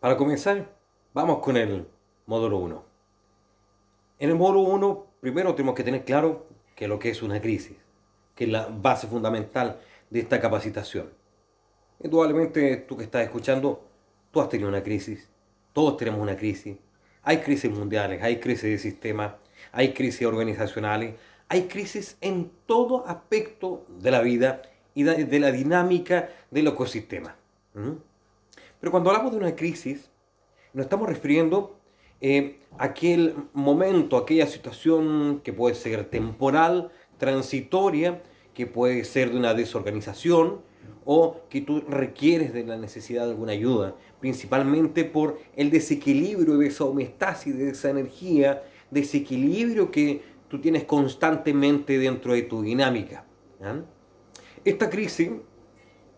Para comenzar, vamos con el módulo uno. En el módulo uno, primero tenemos que tener claro que lo que es una crisis, que es la base fundamental de esta capacitación. Indudablemente, tú que estás escuchando, tú has tenido una crisis, todos tenemos una crisis. Hay crisis mundiales, hay crisis de sistema, hay crisis organizacionales, hay crisis en todo aspecto de la vida y de la dinámica del ecosistema. ¿Mm? Pero cuando hablamos de una crisis, nos estamos refiriendo a aquel momento, aquella situación que puede ser temporal, transitoria, que puede ser de una desorganización o que tú requieres de la necesidad de alguna ayuda, principalmente por el desequilibrio de esa homeostasis, de esa energía, desequilibrio que tú tienes constantemente dentro de tu dinámica. ¿Ya? Esta crisis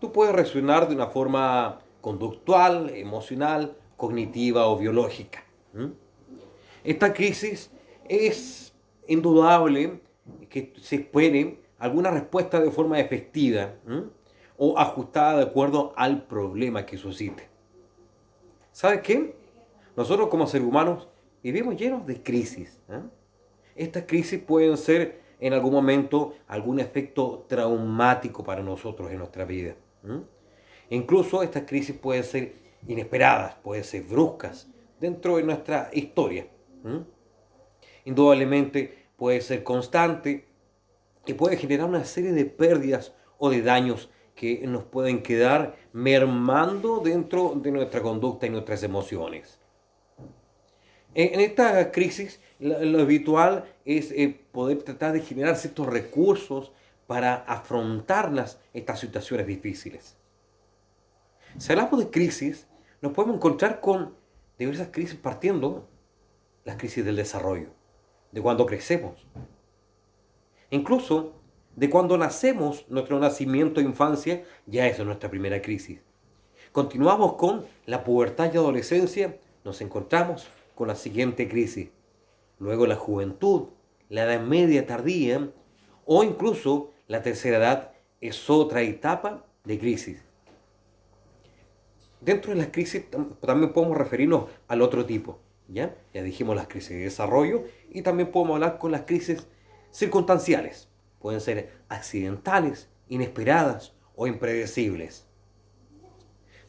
tú puedes reaccionar de una forma conductual, emocional, cognitiva o biológica. ¿Mm? Esta crisis es indudable que se espere alguna respuesta de forma efectiva, ¿mm? O ajustada de acuerdo al problema que suscite. ¿Sabes qué? Nosotros como seres humanos vivimos llenos de crisis. ¿Eh? Estas crisis pueden ser en algún momento algún efecto traumático para nosotros en nuestra vida. ¿Mm? Incluso estas crisis pueden ser inesperadas, pueden ser bruscas dentro de nuestra historia. ¿Mm? Indudablemente puede ser constante y puede generar una serie de pérdidas o de daños que nos pueden quedar mermando dentro de nuestra conducta y nuestras emociones. En esta crisis, lo habitual es poder tratar de generar ciertos recursos para afrontar estas situaciones difíciles. Si hablamos de crisis, nos podemos encontrar con diversas crisis partiendo las crisis del desarrollo, de cuando crecemos, incluso de cuando nacemos, nuestro nacimiento e infancia ya es nuestra primera crisis. Continuamos con la pubertad y adolescencia, nos encontramos con la siguiente crisis. Luego la juventud, la edad media tardía o incluso la tercera edad es otra etapa de crisis. Dentro de las crisis también podemos referirnos al otro tipo. ¿Ya? Ya dijimos las crisis de desarrollo y también podemos hablar con las crisis circunstanciales. Pueden ser accidentales, inesperadas o impredecibles.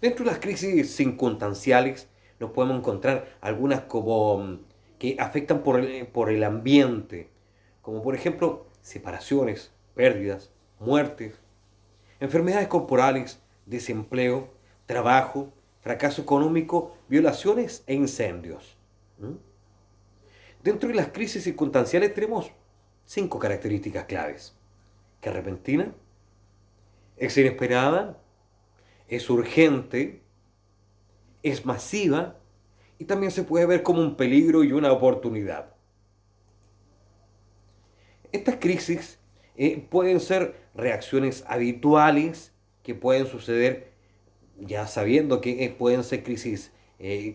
Dentro de las crisis circunstanciales nos podemos encontrar algunas como que afectan por el ambiente, como por ejemplo separaciones, pérdidas, muertes, enfermedades corporales, desempleo, trabajo, fracaso económico, violaciones e incendios. ¿Mm? Dentro de las crisis circunstanciales tenemos 5 características claves: que es repentina, es inesperada, es urgente, es masiva y también se puede ver como un peligro y una oportunidad. Estas crisis pueden ser reacciones habituales que pueden suceder ya sabiendo que pueden ser crisis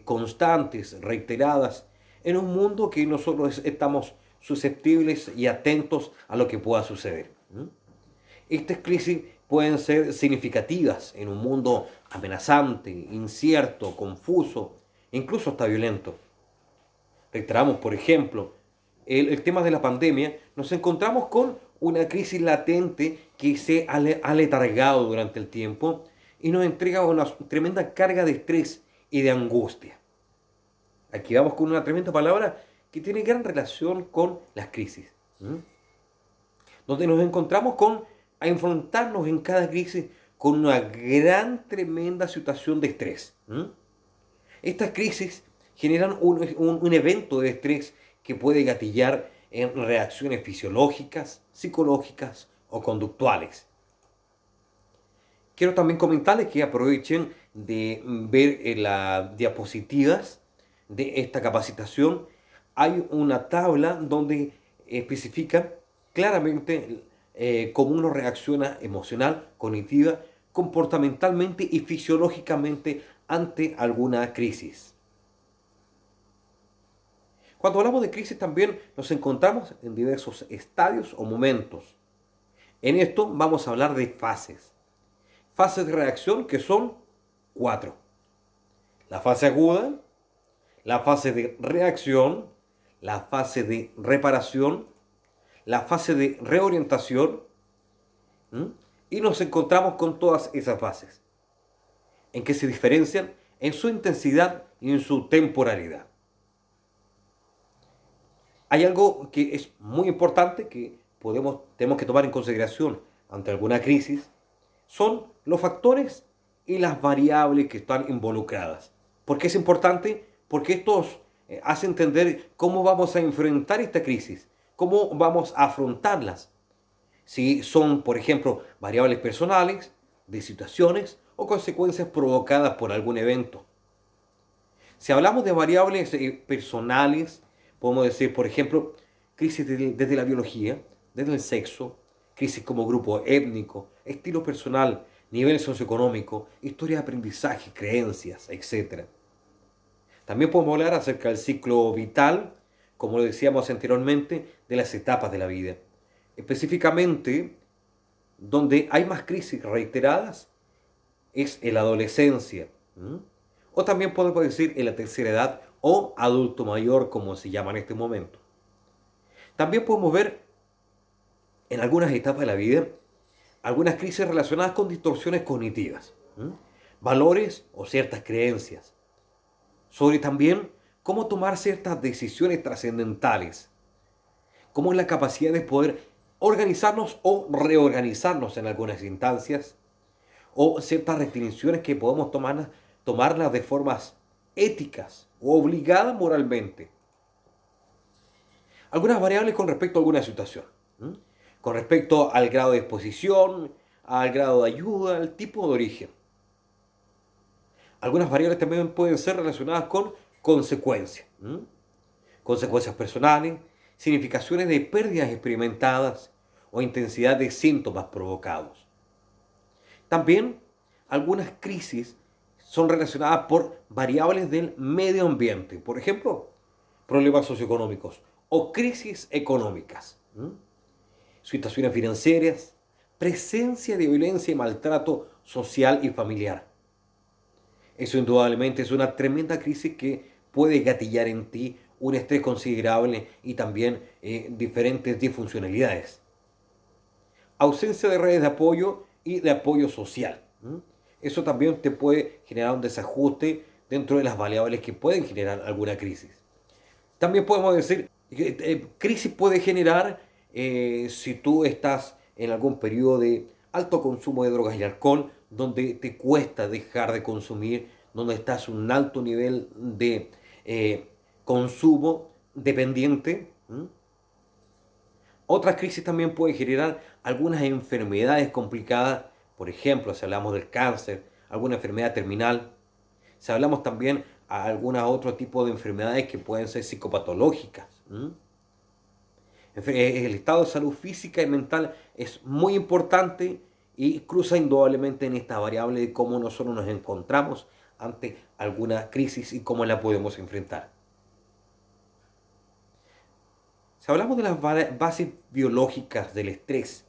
constantes, reiteradas, en un mundo que nosotros estamos susceptibles y atentos a lo que pueda suceder. ¿Mm? Estas crisis pueden ser significativas en un mundo amenazante, incierto, confuso, incluso hasta violento. Reiteramos, por ejemplo, el tema de la pandemia, nos encontramos con una crisis latente que se ha letargado durante el tiempo y nos entrega una tremenda carga de estrés y de angustia. Aquí vamos con una tremenda palabra que tiene gran relación con las crisis. ¿Mm? Donde nos encontramos con a enfrentarnos en cada crisis con una gran, tremenda situación de estrés. ¿Mm? Estas crisis generan un evento de estrés que puede gatillar en reacciones fisiológicas, psicológicas o conductuales. Quiero también comentarles que aprovechen de ver las diapositivas de esta capacitación. Hay una tabla donde especifica claramente cómo uno reacciona emocional, cognitiva, comportamentalmente y fisiológicamente ante alguna crisis. Cuando hablamos de crisis también nos encontramos en diversos estadios o momentos. En esto vamos a hablar de fases. Fases de reacción que son 4. La fase aguda, la fase de reacción, la fase de reparación, la fase de reorientación. ¿Mm? Y nos encontramos con todas esas fases. ¿En qué se diferencian? En su intensidad y en su temporalidad. Hay algo que es muy importante que tenemos que tomar en consideración ante alguna crisis. Son los factores y las variables que están involucradas. ¿Por qué es importante? Porque estos hacen entender cómo vamos a enfrentar esta crisis, cómo vamos a afrontarlas. Si son, por ejemplo, variables personales, de situaciones o consecuencias provocadas por algún evento. Si hablamos de variables personales, podemos decir, por ejemplo, crisis desde la biología, desde el sexo, crisis como grupo étnico, estilo personal, nivel socioeconómico, historia de aprendizaje, creencias, etc. También podemos hablar acerca del ciclo vital, como lo decíamos anteriormente, de las etapas de la vida. Específicamente, donde hay más crisis reiteradas es en la adolescencia. ¿Mm? O también podemos decir en la tercera edad o adulto mayor, como se llama en este momento. También podemos ver en algunas etapas de la vida algunas crisis relacionadas con distorsiones cognitivas, valores o ciertas creencias, sobre también cómo tomar ciertas decisiones trascendentales, cómo es la capacidad de poder organizarnos o reorganizarnos en algunas instancias, o ciertas restricciones que podemos tomarlas de formas éticas o obligadas moralmente. Algunas variables con respecto a alguna situación, con respecto al grado de exposición, al grado de ayuda, al tipo de origen. Algunas variables también pueden ser relacionadas con consecuencias, consecuencias personales, significaciones de pérdidas experimentadas o intensidad de síntomas provocados. También algunas crisis son relacionadas por variables del medio ambiente, por ejemplo, problemas socioeconómicos o crisis económicas, situaciones financieras, presencia de violencia y maltrato social y familiar. Eso indudablemente es una tremenda crisis que puede gatillar en ti un estrés considerable y también diferentes disfuncionalidades. Ausencia de redes de apoyo y de apoyo social. Eso también te puede generar un desajuste dentro de las variables que pueden generar alguna crisis. También podemos decir que crisis puede generar si tú estás en algún periodo de alto consumo de drogas y alcohol, donde te cuesta dejar de consumir, donde estás en un alto nivel de consumo dependiente. Otras crisis también pueden generar algunas enfermedades complicadas, por ejemplo, si hablamos del cáncer, alguna enfermedad terminal. Si hablamos también de algunos otros tipos de enfermedades que pueden ser psicopatológicas. El estado de salud física y mental es muy importante y cruza indudablemente en esta variable de cómo nosotros nos encontramos ante alguna crisis y cómo la podemos enfrentar. Si hablamos de las bases biológicas del estrés,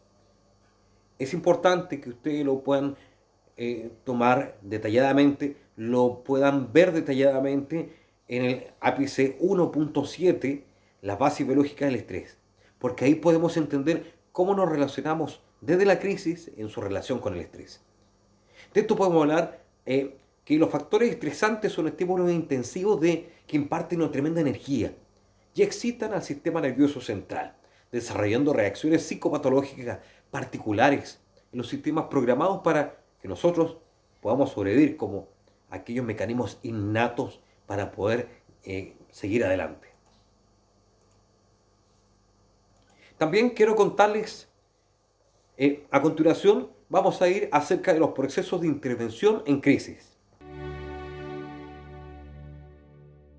es importante que ustedes lo puedan tomar detalladamente, lo puedan ver detalladamente en el ápice 1.7, las bases biológicas del estrés, porque ahí podemos entender cómo nos relacionamos desde la crisis en su relación con el estrés. De esto podemos hablar que los factores estresantes son estímulos intensivos que imparten una tremenda energía y excitan al sistema nervioso central, desarrollando reacciones psicopatológicas particulares en los sistemas programados para que nosotros podamos sobrevivir como aquellos mecanismos innatos para poder seguir adelante. También quiero contarles, a continuación vamos a ir acerca de los procesos de intervención en crisis.